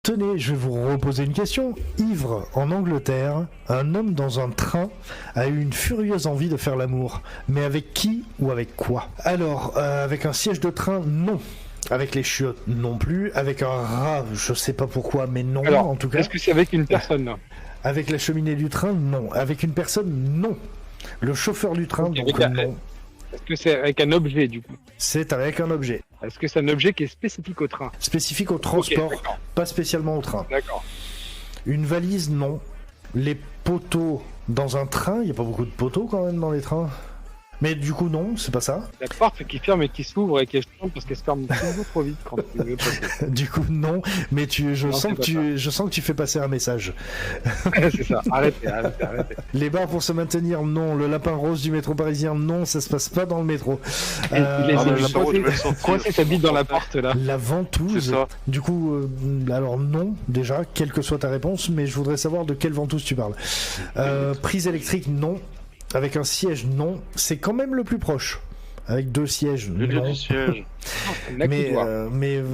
tenez, je vais vous reposer une question. Ivre, en Angleterre, un homme dans un train a eu une furieuse envie de faire l'amour. Mais avec qui ou avec quoi? Alors, avec un siège de train, non. Avec les chiottes, non plus. Avec un rat, je sais pas pourquoi, mais non, Alors, en tout cas. est-ce que c'est avec une personne? Avec la cheminée du train, non. Avec une personne, non. Le chauffeur du train, Ok, donc non. Est-ce que c'est avec un objet, du coup? C'est avec un objet. Est-ce que c'est un objet qui est spécifique au train? Spécifique au transport, d'accord. pas spécialement au train. D'accord. Une valise, non. Les poteaux dans un train, il n'y a pas beaucoup de poteaux quand même dans les trains. Mais du coup, non, c'est pas ça. La porte qui ferme et qui s'ouvre et qui est chiante parce qu'elle se ferme toujours trop vite quand tu veux passer. Du coup, non. Mais je Non, sens c'est pas je sens que tu fais passer un message. C'est ça, arrêtez. Les bars pour se maintenir, non. Le lapin rose du métro parisien, non. Ça se passe pas dans le métro. Il coincé sa bite dans la porte là. La ventouse. C'est ça. Du coup, alors non, déjà, quelle que soit ta réponse, mais je voudrais savoir de quelle ventouse tu parles. Prise électrique, non. Avec un siège, non. C'est quand même le plus proche. Avec 2 sièges, non. Du siège. Mais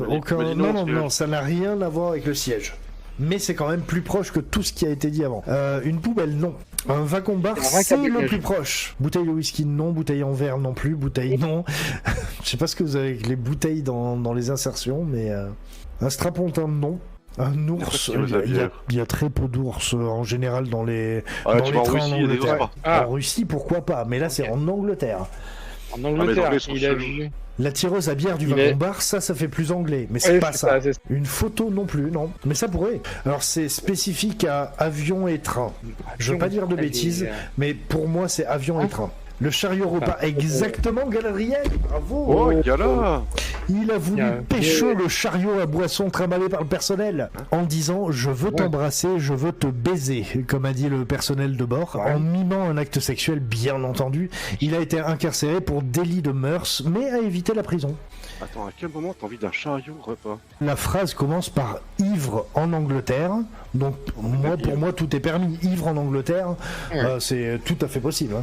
aucun. bah dis Non, donc, non, siège. non, ça n'a rien à voir avec le siège. Mais c'est quand même plus proche que tout ce qui a été dit avant. Une poubelle, non. Un wagon-bar, c'est le plus proche. Bouteille de whisky, non. Bouteille en verre, non plus. Bouteille, non. Je sais pas ce que vous avez avec les bouteilles dans les insertions, mais... Un strapontin, non. Un ours, il y a très peu d'ours en général dans les, Ah, dans tu les vas en trains en Russie, il y a des Angleterre. ours Ah. En Russie, pourquoi pas, mais là c'est en Angleterre. En Angleterre, les sont il a chelous. vu. La tireuse à bière du Il est- wagon-bar, ça fait plus anglais, mais c'est Ouais, pas ça. c'est ça. Une photo non plus, non. Mais ça pourrait. Alors c'est spécifique à avion et train. Je veux pas dire de bêtises, mais pour moi c'est avion et train. Le chariot repas, exactement, Galeriel, bravo. Oh, il y a là. Il a voulu pécho le chariot à boisson trimballé par le personnel en disant « Je veux t'embrasser, je veux te baiser », comme a dit le personnel de bord, en mimant un acte sexuel, bien entendu. Il a été incarcéré pour délit de mœurs, mais a évité la prison. Attends, à quel moment t'as envie d'un chariot repas? La phrase commence par « ivre en Angleterre », donc pour moi tout est permis. Ivre en Angleterre, c'est tout à fait possible. Hein.